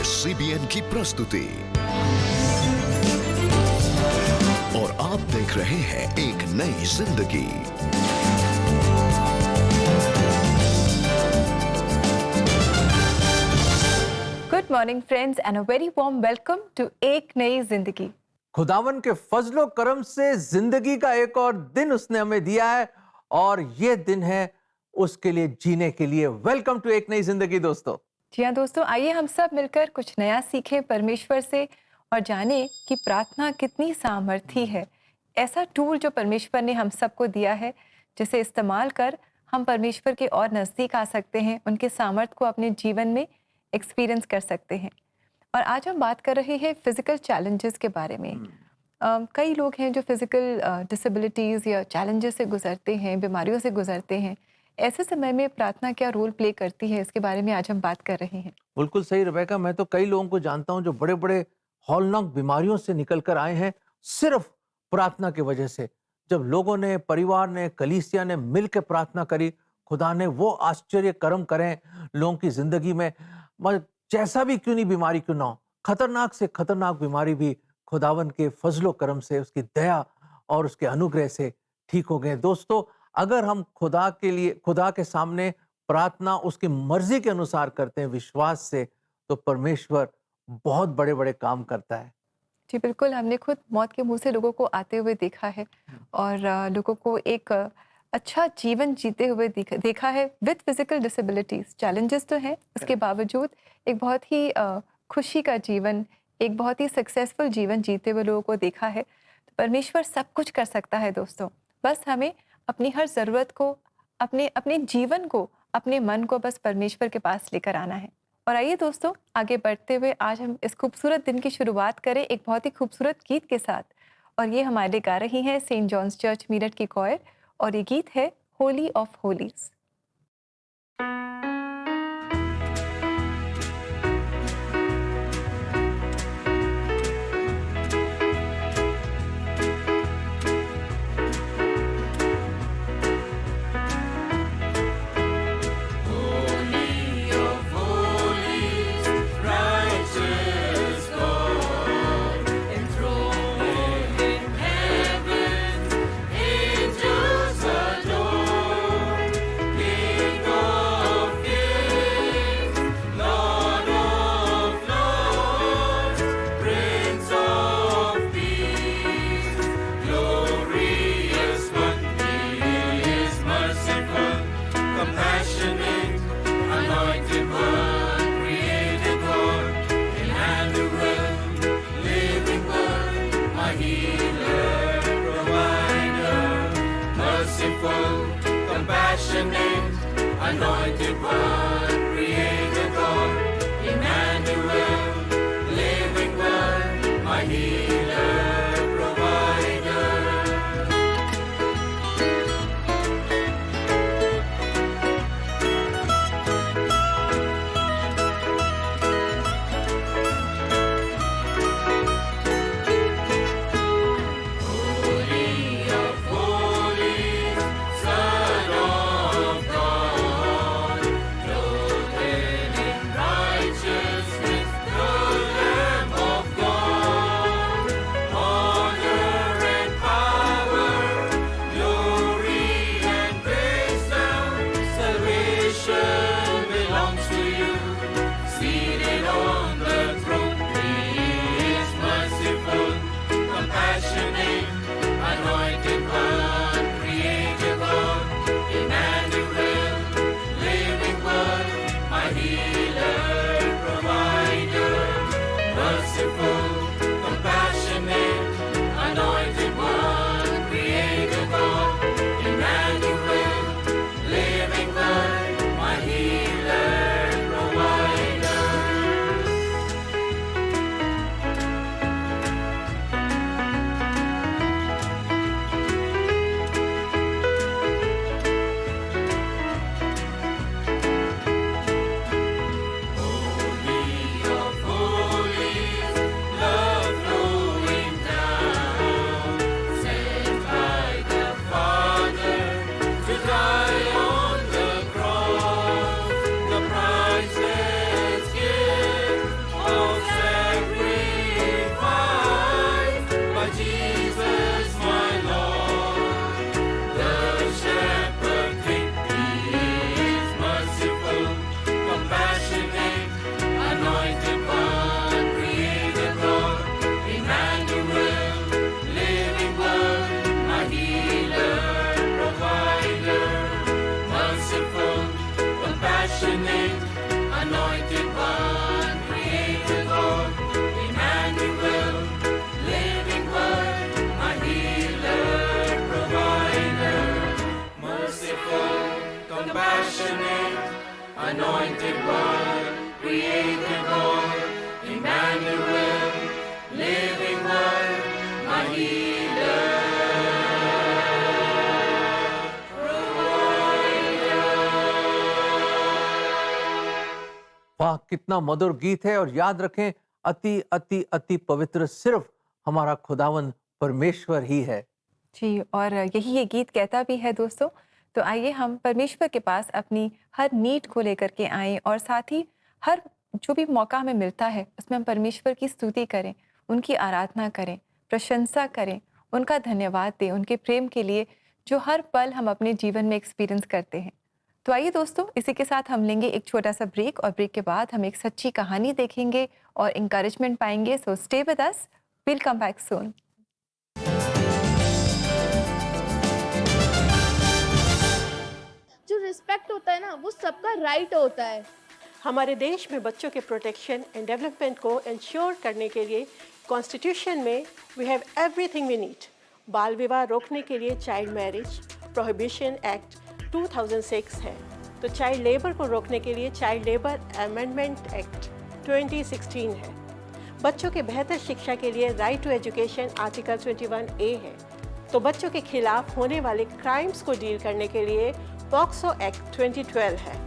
CBN की प्रस्तुति और आप देख रहे हैं एक नई जिंदगी। Good morning friends and a very warm welcome to एक नई जिंदगी। खुदावन के फजलो करम से जिंदगी का एक और दिन उसने हमें दिया है और ये दिन है उसके लिए जीने के लिए। वेलकम टू एक नई जिंदगी दोस्तों। जी हाँ दोस्तों, आइए हम सब मिलकर कुछ नया सीखें परमेश्वर से और जानें कि प्रार्थना कितनी सामर्थी है। ऐसा टूल जो परमेश्वर ने हम सबको दिया है, जिसे इस्तेमाल कर हम परमेश्वर के और नज़दीक आ सकते हैं, उनके सामर्थ को अपने जीवन में एक्सपीरियंस कर सकते हैं। और आज हम बात कर रहे हैं फिजिकल चैलेंजेस के बारे में। कई लोग हैं जो फिजिकल डिसेबिलिटीज़ या चैलेंजेस से गुजरते हैं, बीमारियों से गुजरते हैं। ऐसे समय में प्रार्थना क्या रोल प्ले करती है, इसके बारे में आज हम बात कर रहे हैं। बिल्कुल सही रेबेका, मैं तो कई लोगों को जानता हूं जो बड़े बड़े हौलनाक बीमारियों से निकल कर आए हैं सिर्फ प्रार्थना की वजह से। जब लोगों ने, परिवार ने, कलीसिया ने मिलकर प्रार्थना करी, खुदा ने वो आश्चर्य कर्म करें लोगों की जिंदगी में। जैसा भी क्यों नहीं बीमारी क्यों ना हो, खतरनाक से खतरनाक बीमारी भी खुदावन के फजलो करम से, उसकी दया और उसके अनुग्रह से ठीक हो गए। दोस्तों, अगर हम खुदा के लिए, खुदा के सामने प्रार्थना उसकी मर्जी के अनुसार करते हैं विश्वास से, तो परमेश्वर बहुत बड़े बड़े काम करता है। जी बिल्कुल, हमने खुद मौत के मुंह से लोगों को आते हुए देखा है और लोगों को एक अच्छा जीवन जीते हुए देखा है विद फिजिकल डिसेबिलिटीज। चैलेंजेस तो हैं, उसके बावजूद एक बहुत ही खुशी का जीवन, एक बहुत ही सक्सेसफुल जीवन जीते हुए लोगों को देखा है। तो परमेश्वर सब कुछ कर सकता है दोस्तों, बस हमें अपनी हर ज़रूरत को, अपने जीवन को, अपने मन को बस परमेश्वर के पास लेकर आना है। और आइए दोस्तों, आगे बढ़ते हुए आज हम इस खूबसूरत दिन की शुरुआत करें एक बहुत ही खूबसूरत गीत के साथ। और ये हमारे लिए गा रही हैं सेंट जॉन्स चर्च मीरठ की कॉयर, और ये गीत है Holi of Holis. Anointed One, Creator God, Emmanuel, Living Word, my Healer, Provider. Holy of holies, Son of God, Anointed One, Creator God, Emmanuel, Living Word, my Healer, Provider, merciful, compassionate, Anointed One, Creator God, Emmanuel, Living Word, my Healer. वाह, कितना मधुर गीत है। और याद रखें, अति अति अति पवित्र सिर्फ हमारा खुदावन परमेश्वर ही है। जी, और यही ये गीत कहता भी है दोस्तों। तो आइए हम परमेश्वर के पास अपनी हर नीड को लेकर के आएँ और साथ ही हर जो भी मौका हमें मिलता है उसमें हम परमेश्वर की स्तुति करें, उनकी आराधना करें, प्रशंसा करें, उनका धन्यवाद दें, उनके प्रेम के लिए जो हर पल हम अपने जीवन में एक्सपीरियंस करते हैं। तो आइए दोस्तों, इसी के साथ हम लेंगे एक छोटा सा ब्रेक और ब्रेक के बाद हम एक सच्ची कहानी देखेंगे और इंकरेजमेंट पाएंगे। सो stay with us, will come back soon. जो रिस्पेक्ट होता है ना, वो सबका राइट होता है। हमारे देश में बच्चों के प्रोटेक्शन एंड डेवलपमेंट को इंश्योर करने के लिए कॉन्स्टिट्यूशन में we have everything we need. बाल विवाह रोकने के लिए चाइल्ड मैरिज प्रोहिबिशन एक्ट 2006 है, तो चाइल्ड लेबर को रोकने के लिए चाइल्ड लेबर अमेंडमेंट एक्ट 2016 है। बच्चों के बेहतर शिक्षा के लिए right to education article 21A है। तो बच्चों के खिलाफ होने वाले क्राइम्स को डील करने के लिए पॉक्सो एक्ट 2012 है।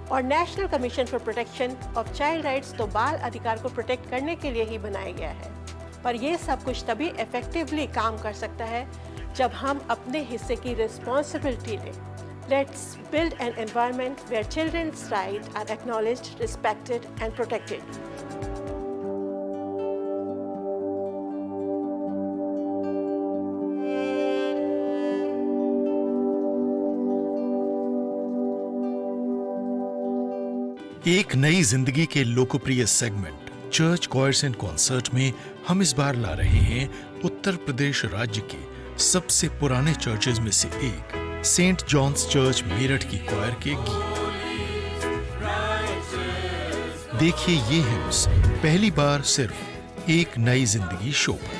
और national commission for protection of child rights तो बाल अधिकार को प्रोटेक्ट करने के लिए ही बनाया गया है। पर यह सब कुछ तभी इफेक्टिवली काम कर सकता है जब हम अपने हिस्से की रिस्पॉन्सिबिलिटी लें। Let's build an environment where childrens rights are acknowledged, respected and protected. एक नई जिंदगी के लोकप्रिय segment church choirs and concert में हम इस बार ला रहे हैं उत्तर प्रदेश राज्य के सबसे पुराने चर्चेज में से एक सेंट जॉन्स चर्च मेरठ की कॉयर के गीत। देखिए ये हिम्स पहली बार सिर्फ एक नई जिंदगी शो पर।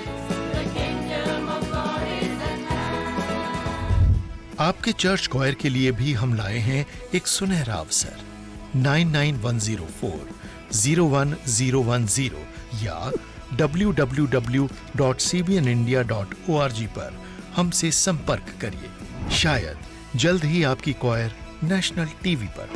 आपके चर्च कॉयर के लिए भी हम लाए हैं एक सुनहरा अवसर। 99104 01010 या www.cbnindia.org पर हमसे संपर्क करिए। शायद जल्द ही आपकी कॉयर नेशनल टीवी पर।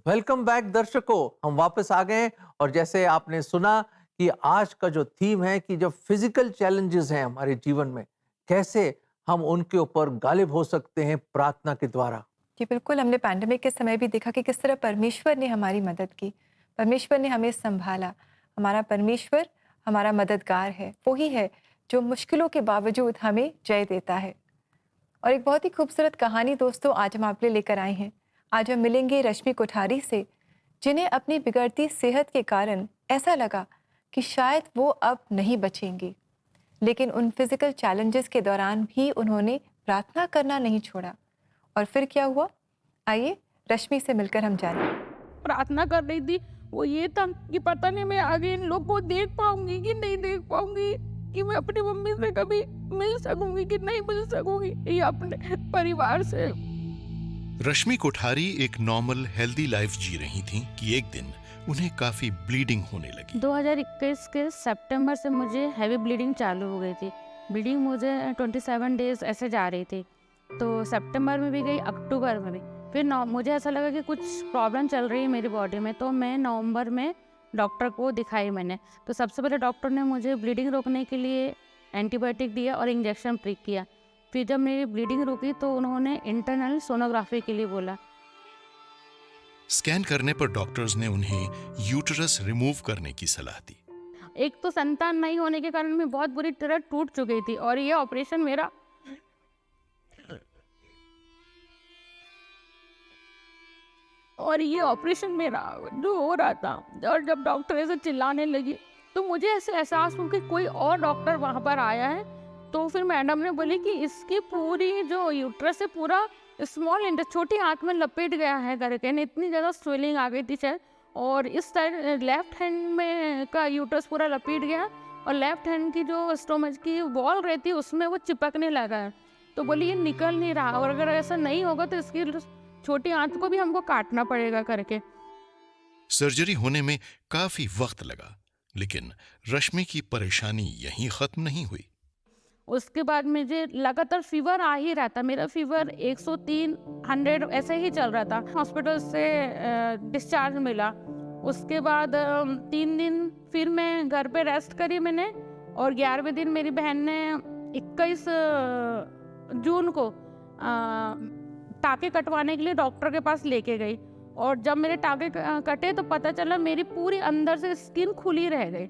वेलकम बैक दर्शकों, हम वापस आ गए और जैसे आपने सुना कि आज का जो थीम है कि जब फिजिकल चैलेंजेस हैं हमारे जीवन में, कैसे हम उनके ऊपर गालिब हो सकते हैं प्रार्थना के द्वारा। जी बिल्कुल, हमने पैंडेमिक के समय भी देखा कि किस तरह परमेश्वर ने हमारी मदद की, परमेश्वर ने हमें संभाला। हमारा परमेश्वर हमारा मददगार है, वही है जो मुश्किलों के बावजूद हमें जय देता है। और एक बहुत ही खूबसूरत कहानी दोस्तों आज हम आपके लिए लेकर आए हैं। आज हम मिलेंगे रश्मि कोठारी से, जिन्हें अपनी बिगड़ती सेहत के कारण ऐसा लगा कि शायद वो अब नहीं बचेंगे, लेकिन उन फिजिकल चैलेंजेस के दौरान भी उन्होंने प्रार्थना करना नहीं छोड़ा। और फिर क्या हुआ, आइए रश्मि से मिलकर हम जानें। प्रार्थना कर रही थी, वो ये था कि पता नहीं मैं आगे इन लोग को देख पाऊंगी कि नहीं देख पाऊंगी, कि मैं अपनी मम्मी से कभी मिल सकूंगी कि नहीं मिल सकूंगी, या अपने परिवार से। रश्मि कोठारी एक नॉर्मल हेल्दी लाइफ जी रही थीं कि एक दिन उन्हें काफी ब्लीडिंग होने लगी। 2021 के सितंबर से मुझे हैवी ब्लीडिंग चालू हो गई थी। ब्लीडिंग मुझे 27 डेज ऐसे जा रही थी, तो सितंबर में भी गई, अक्टूबर में भी। फिर मुझे ऐसा लगा कि कुछ प्रॉब्लम चल रही है मेरी बॉडी में, तो मैं नवंबर में डॉक्टर को दिखाई मैंने। तो सबसे पहले डॉक्टर ने मुझे ब्लीडिंग रोकने के लिए एंटीबायोटिक दिया और इंजेक्शन प्रिक किया। फिर जब मेरी ब्लीडिंग रुकी तो उन्होंने इंटरनल सोनोग्राफी के लिए बोला। स्कैन करने पर डॉक्टर्स ने उन्हें यूटरस रिमूव करने की सलाह दी। एक तो संतान नहीं होने के कारण मैं बहुत बुरी तरह टूट चुकी थी, और ये ऑपरेशन मेरा और ये ऑपरेशन मेरा जो हो रहा था, और जब डॉक्टर ऐसे चिल्लाने लगी तो मुझे ऐसे एहसास हुआ कि कोई और डॉक्टर वहाँ पर आया है। तो फिर मैडम ने बोली कि इसकी पूरी जो यूट्रस है पूरा स्मॉल इंटेस्ट छोटी आंत में लपेट गया है करके, ने इतनी ज़्यादा स्वेलिंग आ गई थी शायद, और इस साइड लेफ्ट हैंड में का यूट्रस पूरा लपेट गया, और लेफ्ट हैंड की जो स्टोमच की वॉल रहती है उसमें वो चिपकने लगा है। तो बोली ये निकल नहीं रहा, और अगर ऐसा नहीं होगा तो इसकी छोटी आंत को भी हमको काटना पड़ेगा करके। सर्जरी होने में काफी वक्त लगा, लेकिन रश्मि की परेशानी यहीं खत्म नहीं हुई। उसके बाद मुझे लगातार फीवर आ ही रहा था, मेरा फीवर 103 ऐसे ही चल रहा था। हॉस्पिटल से डिस्चार्ज मिला, उसके बाद 3 दिन फिर मैं घर पे रेस्ट करी मैंने, और 11वें दिन मेरी बहन ने 21 जून को टाके कटवाने के लिए डॉक्टर के पास लेके गई, और जब मेरे टाके कटे तो पता चला मेरी पूरी अंदर से स्किन खुली रह गई,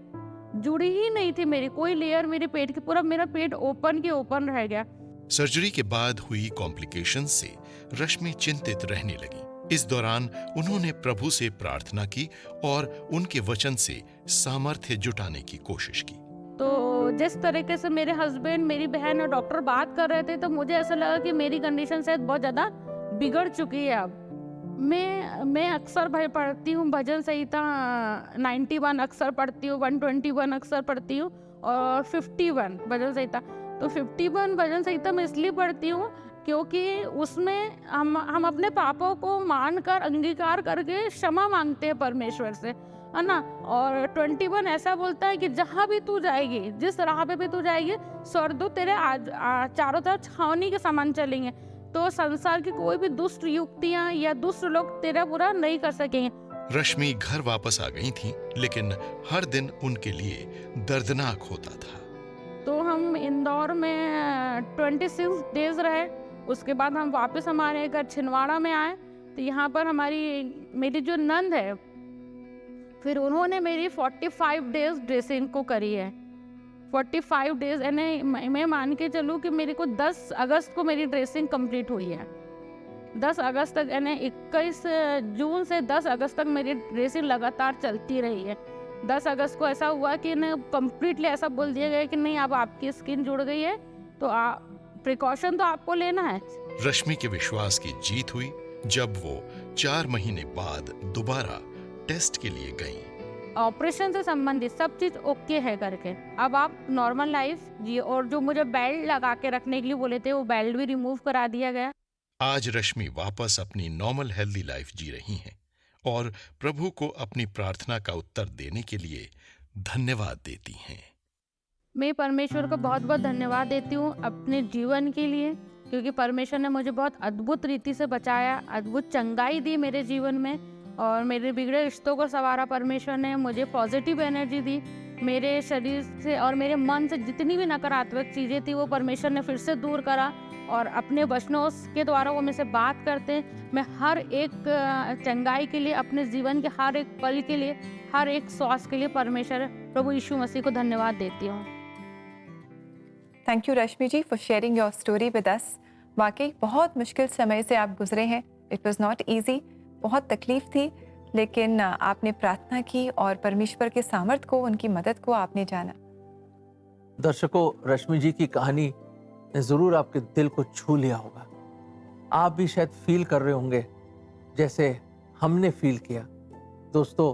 जुड़ी ही नहीं थी मेरी कोई लेयर मेरे पेट की, पूरा मेरा पेट ओपन के ओपन रह गया। सर्जरी के बाद हुई कॉम्प्लिकेशन से रश्मि चिंतित रहने लगी। इस दौरान उन्होंने प्रभु से प्रार्थना की और उनके वचन से सामर्थ्य जुटाने की कोशिश की। तो जिस तरीके से मेरे हस्बैंड, मेरी बहन और डॉक्टर बात कर रहे थे तो मुझे ऐसा लगा कि मेरी कंडीशन शायद बहुत ज़्यादा बिगड़ चुकी है अब। मैं अक्सर भाई पढ़ती हूँ भजन संहिता 91 अक्सर पढ़ती हूँ, 121 अक्सर पढ़ती हूँ, और 51 भजन संहिता। तो 51 भजन संहिता मैं इसलिए पढ़ती हूँ क्योंकि उसमें हम अपने पापों को मानकर अंगीकार करके क्षमा मांगते हैं परमेश्वर से, है ना। और 21 ऐसा बोलता है कि जहाँ भी तू जाएगी, जिस राह पे भी तू जाएगी, स्वर्गदूत तेरे चारों तरफ छावनी के समान चलेंगे। तो संसार की कोई भी दुष्ट युक्तियां या दुष्ट लोग तेरा बुरा नहीं कर सकेंगे। रश्मि घर वापस आ गई थी, लेकिन हर दिन उनके लिए दर्दनाक होता था। तो हम इंदौर में 26 डेज रहे, उसके बाद हम वापस हमारे घर छिंदवाड़ा में आए। तो यहाँ पर मेरी जो नंद है, फिर उन्होंने मेरी 45 डेज ड्रेसिंग को करी है। 45 डेज, यानी मैं मान के चलूँ कि मेरे को 10 अगस्त को मेरी ड्रेसिंग कंप्लीट हुई है। 10 अगस्त तक, यानी 21 जून से 10 अगस्त तक मेरी ड्रेसिंग लगातार चलती रही है। 10 अगस्त को ऐसा हुआ कि कम्प्लीटली ऐसा बोल दिया गया कि नहीं, अब आपकी स्किन जुड़ गई है, तो प्रिकॉशन तो आपको लेना है। रश्मि के विश्वास की जीत हुई जब वो 4 महीने बाद दोबारा टेस्ट के लिए गई। ऑपरेशन से संबंधित सब चीज़ ओके है करके अब आप नॉर्मल लाइफ जी, और जो मुझे बेल्ट लगा के रखने के लिए बोले थे वो बेल्ट भी रिमूव करा दिया गया। आज रश्मि वापस अपनी नॉर्मल हेल्दी लाइफ जी रही हैं और प्रभु को अपनी प्रार्थना का उत्तर देने के लिए धन्यवाद देती हैं। मैं परमेश्वर को बहुत बहुत धन्यवाद देती हूँ अपने जीवन के लिए, क्योंकि परमेश्वर ने मुझे बहुत अद्भुत रीति से बचाया, अद्भुत चंगाई दी मेरे जीवन में, और मेरे बिगड़े रिश्तों को संवारा परमेश्वर ने, मुझे पॉजिटिव एनर्जी दी। मेरे शरीर से और मेरे मन से जितनी भी नकारात्मक चीज़ें थी वो परमेश्वर ने फिर से दूर करा, और अपने वचनों के द्वारा वो मुझसे बात करते हैं। मैं हर एक चंगाई के लिए, अपने जीवन के हर एक पल के लिए, हर एक श्वास के लिए परमेश्वर प्रभु यीशु मसीह को धन्यवाद देती हूँ। Thank you Rashmi ji for sharing your story with us. वाकई बहुत मुश्किल समय से आप गुजरे हैं। इट वाज नॉट इजी, बहुत तकलीफ थी, लेकिन आपने प्रार्थना की और परमेश्वर के सामर्थ को, उनकी मदद को आपने जाना। दर्शकों, रश्मि जी की कहानी ने ज़रूर आपके दिल को छू लिया होगा। आप भी शायद फील कर रहे होंगे जैसे हमने फील किया। दोस्तों,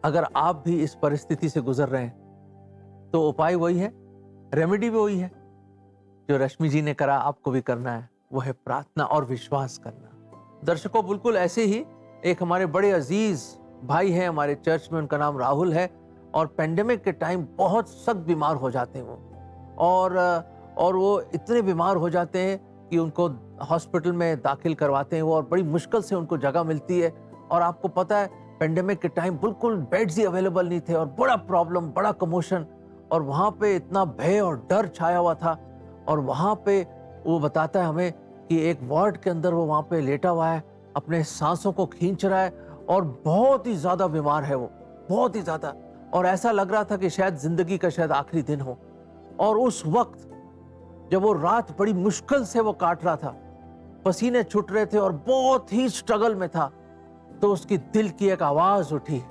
अगर आप भी इस परिस्थिति से गुजर रहे हैं तो उपाय वही है, रेमेडी भी वही है जो रश्मि जी ने करा, आपको भी करना है। वो है प्रार्थना और विश्वास करना। दर्शकों, बिल्कुल ऐसे ही एक हमारे बड़े अजीज भाई हैं हमारे चर्च में, उनका नाम राहुल है, और पेंडेमिक के टाइम बहुत सख्त बीमार हो जाते हैं वो, और वो इतने बीमार हो जाते हैं कि उनको हॉस्पिटल में दाखिल करवाते हैं वो, और बड़ी मुश्किल से उनको जगह मिलती है। और आपको पता है पेंडेमिक के टाइम बिल्कुल बेड्स ही अवेलेबल नहीं थे, और बड़ा प्रॉब्लम, बड़ा कमोशन, और वहाँ पे इतना भय और डर छाया हुआ था। और वहाँ पे वो बताता है हमें कि एक वार्ड के अंदर वो वहाँ पे लेटा हुआ है, अपने सांसों को खींच रहा है, और बहुत ही ज़्यादा बीमार है वो, बहुत ही ज़्यादा, और ऐसा लग रहा था कि शायद ज़िंदगी का शायद आखिरी दिन हो। और उस वक्त जब वो रात बड़ी मुश्किल से वो काट रहा था, पसीने छूट रहे थे और बहुत ही स्ट्रगल में था, तो उसकी दिल की एक आवाज उठी,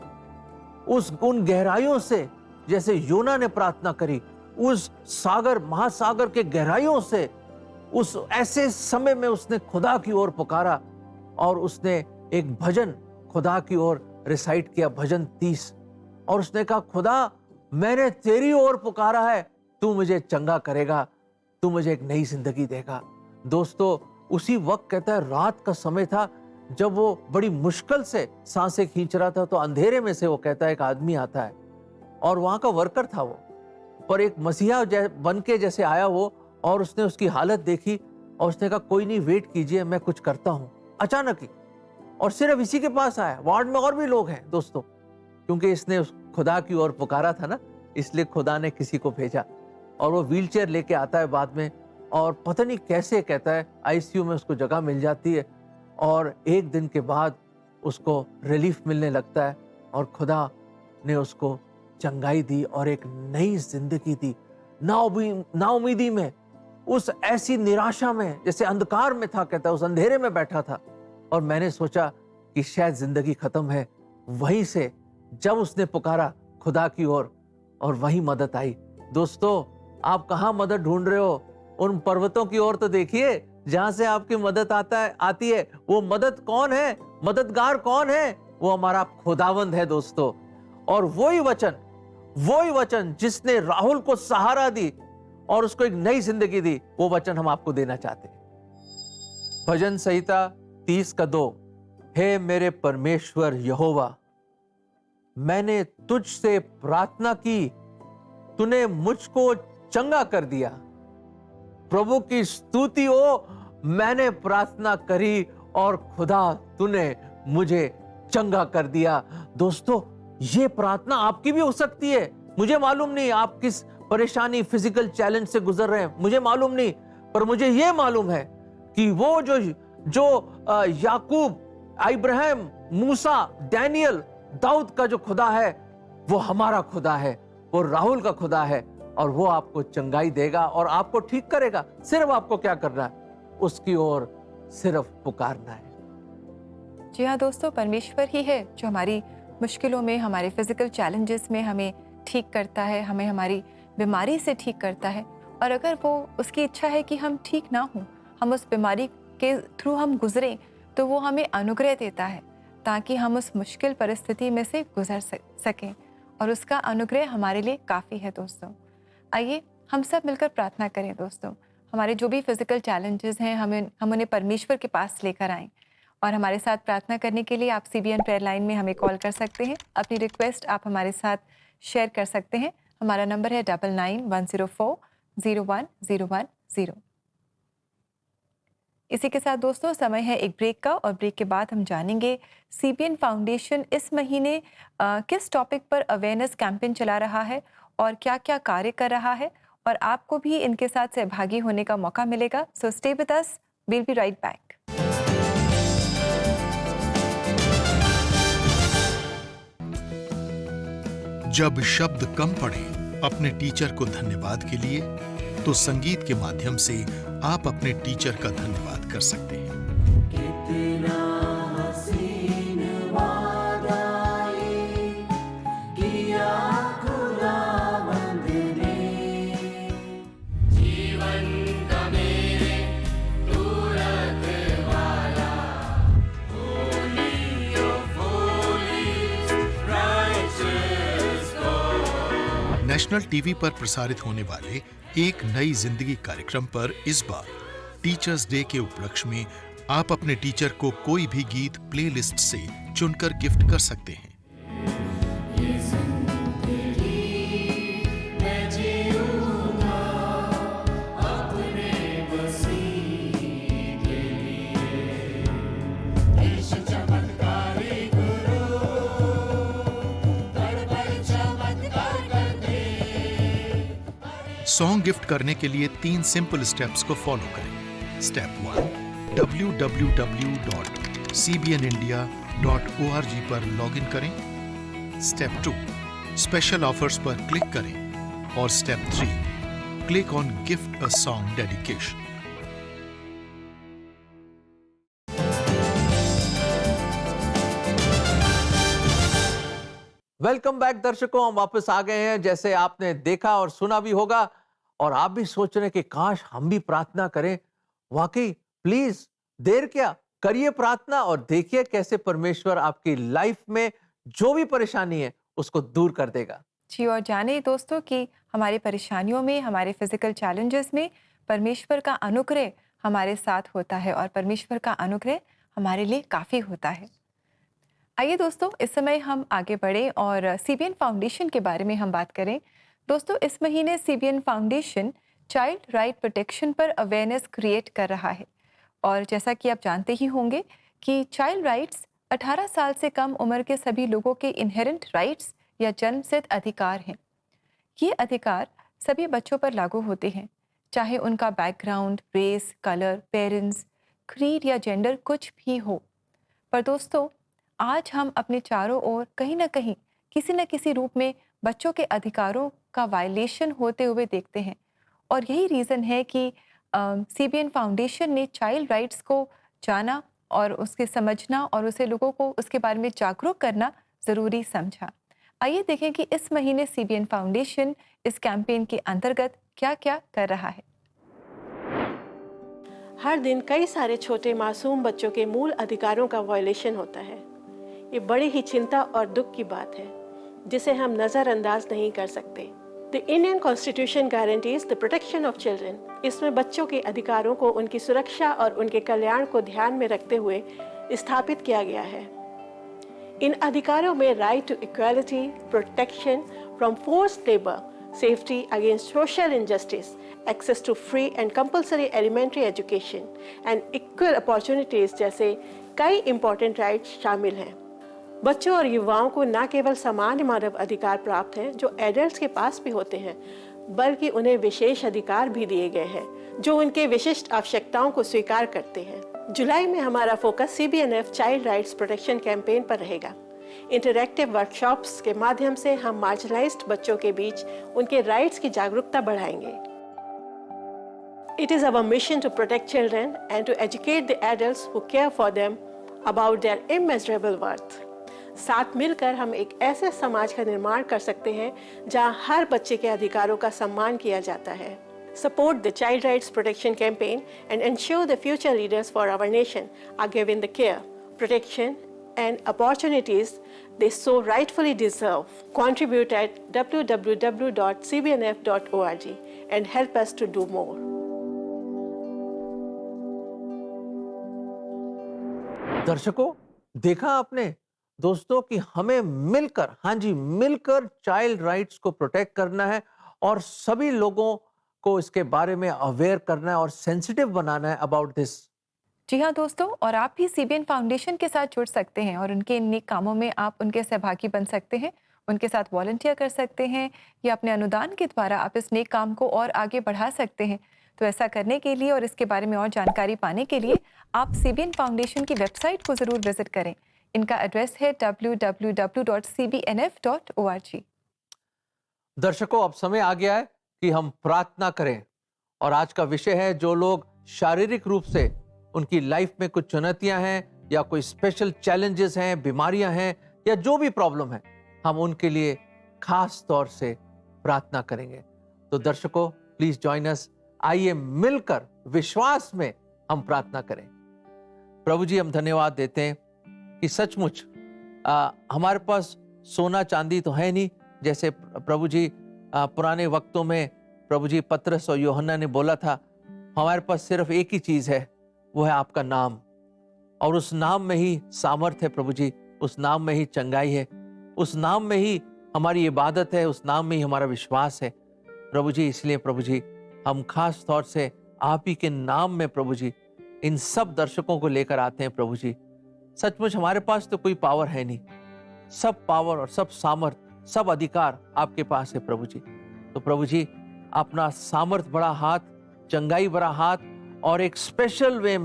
उन गहराइयों से, जैसे योना ने प्रार्थना करी, उस सागर महासागर के गहराइयों से, उस ऐसे समय में उसने खुदा की ओर पुकारा और उसने एक भजन खुदा की ओर रिसाइट किया, भजन 30। और उसने कहा, खुदा मैंने तेरी ओर पुकारा है, तू मुझे चंगा करेगा, तू मुझे एक नई जिंदगी देगा। दोस्तों, उसी वक्त कहता है रात का समय था, जब वो बड़ी मुश्किल से सांसें खींच रहा था, तो अंधेरे में से वो कहता है एक आदमी आता है और वहां का वर्कर था वो, पर एक मसीहा बन के जैसे आया वो, और उसने उसकी हालत देखी और उसने कहा कोई नहीं, वेट कीजिए, मैं कुछ करता हूं। अचानक ही, और सिर्फ इसी के पास आया, वार्ड में और भी लोग हैं दोस्तों, क्योंकि इसने उस खुदा की ओर पुकारा था ना, इसलिए खुदा ने किसी को भेजा। और वो व्हीलचेयर लेके आता है बाद में, और पता नहीं कैसे कहता है आईसीयू में उसको जगह मिल जाती है, और एक दिन के बाद उसको रिलीफ मिलने लगता है और खुदा ने उसको चंगाई दी और एक नई जिंदगी दी। नाउमीदी में, उस ऐसी निराशा में, जैसे अंधकार में था, कहता है उस अंधेरे में बैठा था, और मैंने सोचा कि शायद जिंदगी खत्म है। वहीं से जब उसने पुकारा खुदा की ओर, और वहीं मदद आई। दोस्तों, आप कहाँ मदद ढूंढ रहे हो? उन पर्वतों की ओर तो देखिए जहां से आपकी मदद आती है। वो मदद कौन है? मददगार कौन है? वो हमारा खुदावंद है दोस्तों। और वही वचन जिसने राहुल को सहारा दी और उसको एक नई जिंदगी दी, वो वचन हम आपको देना चाहते हैं। भजन संहिता 30:2, हे मेरे परमेश्वर यहोवा, मैंने तुझसे प्रार्थना की, तूने मुझको चंगा कर दिया। प्रभु की स्तुति हो, मैंने प्रार्थना करी और खुदा तूने मुझे चंगा कर दिया। दोस्तों, ये प्रार्थना आपकी भी हो सकती है। मुझे मालूम नहीं आप किस परेशानी, फिजिकल चैलेंज से गुजर रहे हैं, मुझे मालूम नहीं, पर मुझे ये मालूम है कि वो जो याकूब, इब्राहिम, मूसा, डैनियल, दाऊद का जो खुदा है, वो हमारा खुदा है, वो राहुल का खुदा है, और वो आपको चंगाई देगा और आपको ठीक करेगा। सिर्फ आपको क्या करना है? उसकी ओर सिर्फ पुकारना है। जी हाँ दोस्तों, परमेश्वर ही है जो हमारी मुश्किलों में, हमारे फिजिकल चैलेंजेस में हमें ठीक करता है, हमें हमारी बीमारी से ठीक करता है। और अगर वो उसकी इच्छा है कि हम ठीक ना हों, हम उस बीमारी के थ्रू हम गुजरें, तो वो हमें अनुग्रह देता है ताकि हम उस मुश्किल परिस्थिति में से गुजर सकें, और उसका अनुग्रह हमारे लिए काफ़ी है दोस्तों। आइए हम सब मिलकर प्रार्थना करें दोस्तों। हमारे जो भी फिजिकल चैलेंजेस हैं, हम उन्हें परमेश्वर के पास लेकर आएं। और हमारे साथ प्रार्थना करने के लिए आप CBN प्रेयर लाइन में हमें कॉल कर सकते हैं। अपनी रिक्वेस्ट आप हमारे साथ शेयर कर सकते हैं। हमारा नंबर है 9910401010। इसी के साथ दोस्तों, समय है एक ब्रेक का, और ब्रेक के बाद हम जानेंगे CBN फाउंडेशन इस महीने किस टॉपिक पर अवेयरनेस कैंपेन चला रहा है और क्या क्या कार्य कर रहा है, और आपको भी इनके साथ सहभागी होने का मौका मिलेगा। So stay with us, we'll be right back. जब शब्द कम पड़े अपने टीचर को धन्यवाद के लिए, तो संगीत के माध्यम से आप अपने टीचर का धन्यवाद कर सकते हैं। कितना हसीन वादा ये किया खुदावंद ने, जीवन का मेरे तू रखवाला, holy O holy righteous God. National TV पर प्रसारित होने वाले एक नई जिंदगी कार्यक्रम पर इस बार टीचर्स डे के उपलक्ष्य में आप अपने टीचर को कोई भी गीत प्लेलिस्ट से चुनकर गिफ्ट कर सकते हैं। सॉन्ग गिफ्ट करने के लिए 3 सिंपल स्टेप्स को फॉलो करें। स्टेप 1, www.cbnindia.org पर लॉगिन करें। स्टेप 2, स्पेशल ऑफर्स पर क्लिक करें। और step 3, click on gift a song dedication. Welcome back दर्शकों, हम वापस आ गए हैं। जैसे आपने देखा और सुना भी होगा और आप भी सोच रहे हैं कि काश हम भी प्रार्थना करें। वाकई प्लीज देर क्या, करिए प्रार्थना और देखिए कैसे परमेश्वर आपकी लाइफ में जो भी परेशानी है उसको दूर कर देगा। जी, और जाने दोस्तों कि हमारी परेशानियों में, हमारे फिजिकल चैलेंजेस में परमेश्वर का अनुग्रह हमारे साथ होता है और परमेश्वर का अनुग्रह हमारे लिए काफ़ी होता है। आइए दोस्तों, इस समय हम आगे बढ़ें और सीबीएन फाउंडेशन के बारे में हम बात करें। दोस्तों, इस महीने CBN foundation child right protection पर अवेयरनेस क्रिएट कर रहा है। और जैसा कि आप जानते ही होंगे कि चाइल्ड राइट्स 18 साल से कम उम्र के सभी लोगों के इनहेरेंट राइट्स या जन्मसिद्ध अधिकार हैं। ये अधिकार सभी बच्चों पर लागू होते हैं, चाहे उनका background, race, colour, parents, creed या जेंडर कुछ भी हो। पर दोस्तों, आज हम अपने चारों ओर कहीं ना कहीं किसी न किसी रूप में बच्चों के अधिकारों का वायलेशन होते हुए देखते हैं। और यही रीज़न है कि सीबीएन फाउंडेशन ने चाइल्ड राइट्स को जाना और उसके समझना और उसे लोगों को उसके बारे में जागरूक करना ज़रूरी समझा। आइए देखें कि इस महीने सीबीएन फाउंडेशन इस कैंपेन के अंतर्गत क्या क्या कर रहा है। हर दिन कई सारे छोटे मासूम बच्चों के मूल अधिकारों का वायलेशन होता है। ये बड़ी ही चिंता और दुख की बात है जिसे हम नज़रअंदाज नहीं कर सकते। The Indian constitution guarantees the protection of children. इसमें बच्चों के अधिकारों को उनकी सुरक्षा और उनके कल्याण को ध्यान में रखते हुए स्थापित किया गया है। इन अधिकारों में right to equality, protection from forced labour, safety against social injustice, access to free and compulsory elementary education and equal opportunities जैसे कई इंपॉर्टेंट राइट्स शामिल हैं। बच्चों और युवाओं को न केवल सामान्य मानव अधिकार प्राप्त हैं जो एडल्ट्स के पास भी होते हैं, बल्कि उन्हें विशेष अधिकार भी दिए गए हैं जो उनके विशिष्ट आवश्यकताओं को स्वीकार करते हैं। जुलाई में हमारा focus CBNF child rights protection campaign पर रहेगा। इंटरैक्टिव वर्कशॉप्स के माध्यम से हम मार्जिनलाइज्ड बच्चों के बीच उनके राइट्स की जागरूकता बढ़ाएंगे। It is our mission to protect children and to educate the adults who care for them about their immeasurable worth. साथ मिलकर हम एक ऐसे समाज का निर्माण कर सकते हैं जहां हर बच्चे के अधिकारों का सम्मान किया जाता है। Support the Child Rights Protection Campaign and ensure the future leaders for our nation are given the care, protection, and opportunities they so rightfully deserve. Contribute at www.cbnf.org and help us to do more. दर्शकों, देखा आपने दोस्तों कि हमें मिलकर, हाँ जी, मिलकर child rights को प्रोटेक्ट करना है और सभी लोगों को इसके बारे में अवेयर करना है और सेंसिटिव बनाना है अबाउट दिस। जी हाँ दोस्तों, और आप भी सीबीएन फाउंडेशन के साथ जुड़ सकते हैं और उनके इन नेक कामों में आप उनके सहभागी बन सकते हैं, उनके साथ वॉलंटियर कर सकते हैं या अपने अनुदान के द्वारा आप इस नेक काम को और आगे बढ़ा सकते हैं। तो ऐसा करने के लिए और इसके बारे में और जानकारी पाने के लिए आप सीबीएन फाउंडेशन की वेबसाइट को ज़रूर विजिट करें। इनका एड्रेस है www.cbnf.org। दर्शकों, अब समय आ गया है कि हम प्रार्थना करें और आज का विषय है जो लोग शारीरिक रूप से उनकी लाइफ में कुछ चुनौतियां हैं या कोई स्पेशल चैलेंजेस हैं, बीमारियां हैं या जो भी प्रॉब्लम है, हम उनके लिए खास तौर से प्रार्थना करेंगे। तो दर्शकों, प्लीज जॉइन अस। आइए मिलकर विश्वास में हम प्रार्थना करें। प्रभु जी, हम धन्यवाद देते हैं कि सचमुच हमारे पास सोना चांदी तो है नहीं, जैसे प्रभु जी पुराने वक्तों में प्रभु जी पतरस और यूहन्ना ने बोला था, हमारे पास सिर्फ एक ही चीज है, वो है आपका नाम। और उस नाम में ही सामर्थ है प्रभु जी, उस नाम में ही चंगाई है, उस नाम में ही हमारी इबादत है, उस नाम में ही हमारा विश्वास है प्रभु जी। इसलिए प्रभु जी हम खास तौर से आप ही के नाम में प्रभु जी इन सब दर्शकों को लेकर आते हैं प्रभु जी। सचमुच हमारे पास तो कोई पावर है नहीं, सब पावर और सब सामर्थ, सब अधिकार आपके पास है प्रभु जी। तो प्रभु जी अपना सामर्थ भरा हाथ, चंगाई भरा हाथ और एक स्पेशल वे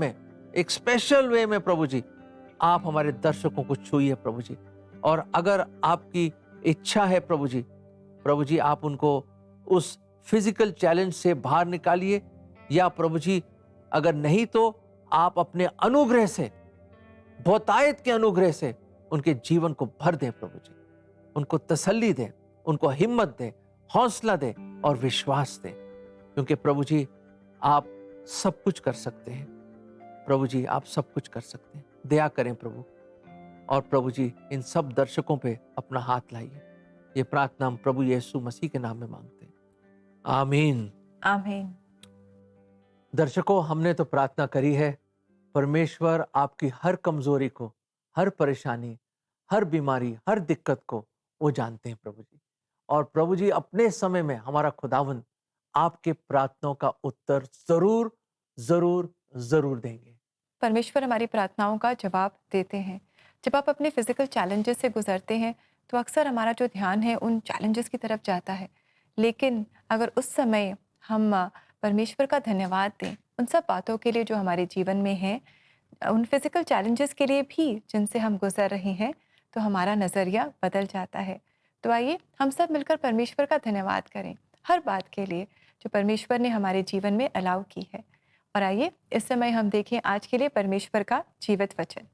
में प्रभु जी आप हमारे दर्शकों को छूइए प्रभु जी। और अगर आपकी इच्छा है प्रभु जी आप उनको उस फिजिकल चैलेंज से बाहर निकालिए, या प्रभु जी अगर नहीं तो आप अपने अनुग्रह से, बहुतायत के अनुग्रह से उनके जीवन को भर दें प्रभु जी। उनको तसल्ली दे, उनको हिम्मत दे, हौसला दे और विश्वास दे, क्योंकि प्रभु जी आप सब कुछ कर सकते हैं। प्रभु जी आप सब कुछ कर सकते हैं। दया करें प्रभु, और प्रभु जी इन सब दर्शकों पे अपना हाथ लाइए। ये प्रार्थना हम प्रभु यीशु मसीह के नाम में मांगते हैं, आमीन। आमीन। दर्शकों, हमने तो प्रार्थना करी है। परमेश्वर आपकी हर कमजोरी को, हर परेशानी, हर बीमारी, हर दिक्कत को वो जानते हैं प्रभु जी। और प्रभु जी अपने समय में हमारा खुदावंद आपके प्रार्थनाओं का उत्तर जरूर जरूर जरूर देंगे। परमेश्वर हमारी प्रार्थनाओं का जवाब देते हैं। जब आप अपने फिजिकल चैलेंजेस से गुजरते हैं तो अक्सर हमारा जो ध्यान है उन चैलेंजेस की तरफ जाता है, लेकिन अगर उस समय हम परमेश्वर का धन्यवाद दें उन सब बातों के लिए जो हमारे जीवन में हैं, उन फिजिकल चैलेंजेस के लिए भी जिनसे हम गुजर रहे हैं, तो हमारा नज़रिया बदल जाता है। तो आइए हम सब मिलकर परमेश्वर का धन्यवाद करें हर बात के लिए जो परमेश्वर ने हमारे जीवन में अलाउ की है। और आइए इस समय हम देखें आज के लिए परमेश्वर का जीवित वचन।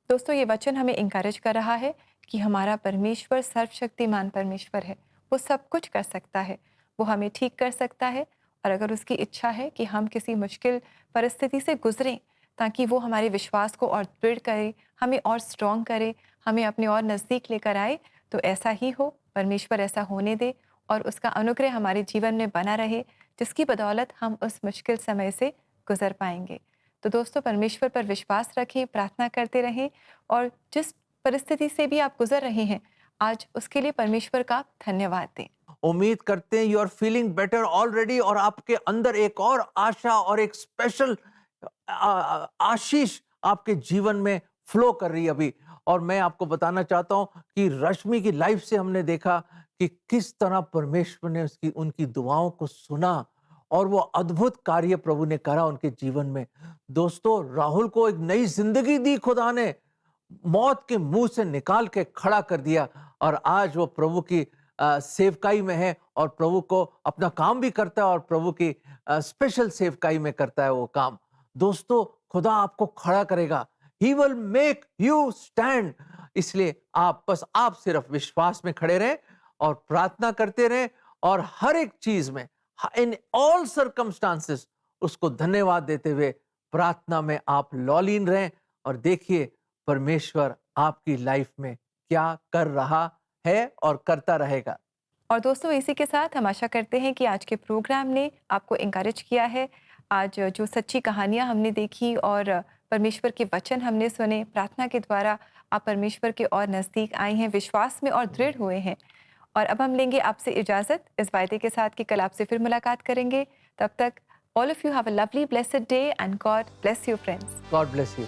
दोस्तों, ये वचन हमें इंकरेज कर रहा है कि हमारा परमेश्वर सर्वशक्तिमान परमेश्वर है। वो सब कुछ कर सकता है, वो हमें ठीक कर सकता है। और अगर उसकी इच्छा है कि हम किसी मुश्किल परिस्थिति से गुजरें ताकि वो हमारे विश्वास को और दृढ़ करे, हमें और स्ट्रॉन्ग करे, हमें अपने और नज़दीक लेकर आए, तो ऐसा ही हो। परमेश्वर ऐसा होने दे और उसका अनुग्रह हमारे जीवन में बना रहे, जिसकी बदौलत हम उस मुश्किल समय से गुजर पाएंगे। तो दोस्तों, परमेश्वर पर विश्वास रखें, प्रार्थना करते रहें, और जिस परिस्थिति से भी आप गुजर रहे हैं आज उसके लिए परमेश्वर का धन्यवाद दें। उम्मीद करते हैं you are feeling better already, और आपके अंदर एक और आशा और एक स्पेशल आशीष आपके जीवन में फ्लो कर रही है अभी। और मैं आपको बताना चाहता हूं कि रश्मि की लाइफ से हमने देखा कि किस तरह परमेश्वर ने उनकी दुआओं को सुना और वो अद्भुत कार्य प्रभु ने करा उनके जीवन में। दोस्तों, राहुल को एक नई जिंदगी दी खुदा ने, मौत के मुंह से निकाल के खड़ा कर दिया, और आज वो प्रभु की सेवकाई में है और प्रभु को अपना काम भी करता है और प्रभु की स्पेशल सेवकाई में करता है वो काम। दोस्तों, खुदा आपको खड़ा करेगा, he will make you stand. इसलिए आप सिर्फ विश्वास में खड़े रहें और प्रार्थना करते रहें, और हर एक चीज में, इन ऑल सर्कमस्टांसेस, उसको धन्यवाद देते हुए प्रार्थना में आप लॉलीन रहें, और देखिए परमेश्वर आपकी लाइफ में क्या कर रहा है और करता रहेगा। और दोस्तों, इसी के साथ हम आशा करते हैं कि आज के प्रोग्राम ने आपको इंकरेज किया है। आज जो सच्ची कहानियां हमने देखी और परमेश्वर के वचन हमने सुने, प्रार्थना के द्वारा आप परमेश्वर के और नज़दीक आए हैं, विश्वास में और दृढ़ हुए हैं। और अब हम लेंगे आपसे इजाज़त इस वायदे के साथ कि कल आपसे फिर मुलाकात करेंगे। तब तक all of you have a lovely blessed day and God bless you friends. God bless you.